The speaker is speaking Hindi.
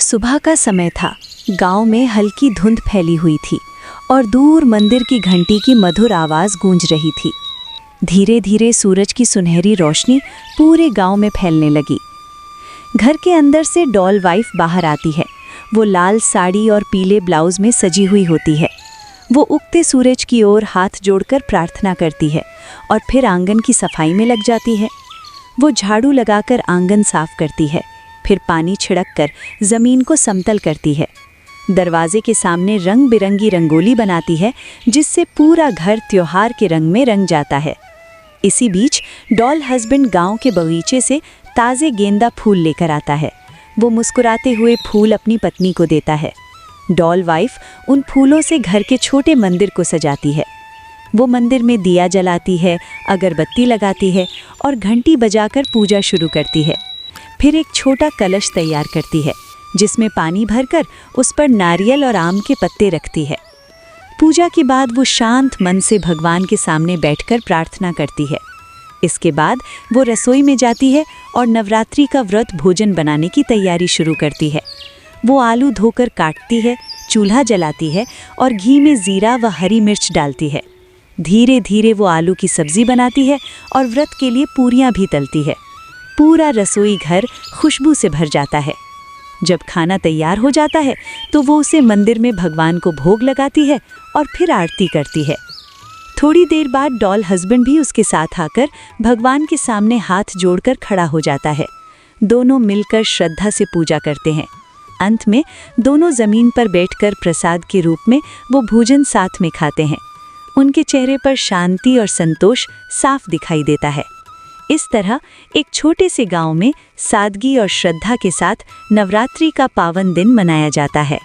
सुबह का समय था। गांव में हल्की धुंध फैली हुई थी और दूर मंदिर की घंटी की मधुर आवाज गूंज रही थी। धीरे धीरे सूरज की सुनहरी रोशनी पूरे गांव में फैलने लगी। घर के अंदर से डॉल वाइफ बाहर आती है। वो लाल साड़ी और पीले ब्लाउज में सजी हुई होती है। वो उगते सूरज की ओर हाथ जोड़कर प्रार्थना करती है और फिर आंगन की सफाई में लग जाती है। वो झाड़ू लगाकर आंगन साफ करती है, फिर पानी छिड़ककर जमीन को समतल करती है। दरवाजे के सामने रंग बिरंगी रंगोली बनाती है, जिससे पूरा घर त्योहार के रंग में रंग जाता है। इसी बीच डॉल हस्बैंड गांव के बगीचे से ताज़े गेंदा फूल लेकर आता है। वो मुस्कुराते हुए फूल अपनी पत्नी को देता है। डॉल वाइफ उन फूलों से घर के छोटे मंदिर को सजाती है। वो मंदिर में दिया जलाती है, अगरबत्ती लगाती है और घंटी बजाकर पूजा शुरू करती है। फिर एक छोटा कलश तैयार करती है, जिसमें पानी भरकर उस पर नारियल और आम के पत्ते रखती है। पूजा के बाद वो शांत मन से भगवान के सामने बैठकर प्रार्थना करती है। इसके बाद वो रसोई में जाती है और नवरात्रि का व्रत भोजन बनाने की तैयारी शुरू करती है। वो आलू धोकर काटती है, चूल्हा जलाती है और घी में जीरा व हरी मिर्च डालती है। धीरे धीरे वो आलू की सब्जी बनाती है और व्रत के लिए पूरियां भी तलती है। पूरा रसोई घर खुशबू से भर जाता है। जब खाना तैयार हो जाता है तो वो उसे मंदिर में भगवान को भोग लगाती है और फिर आरती करती है। थोड़ी देर बाद डॉल हस्बैंड भी उसके साथ आकर भगवान के सामने हाथ जोड़कर खड़ा हो जाता है। दोनों मिलकर श्रद्धा से पूजा करते हैं। अंत में दोनों जमीन पर बैठकर प्रसाद के रूप में वो भोजन साथ में खाते हैं। उनके चेहरे पर शांति और संतोष साफ दिखाई देता है। इस तरह एक छोटे से गांव में सादगी और श्रद्धा के साथ नवरात्रि का पावन दिन मनाया जाता है।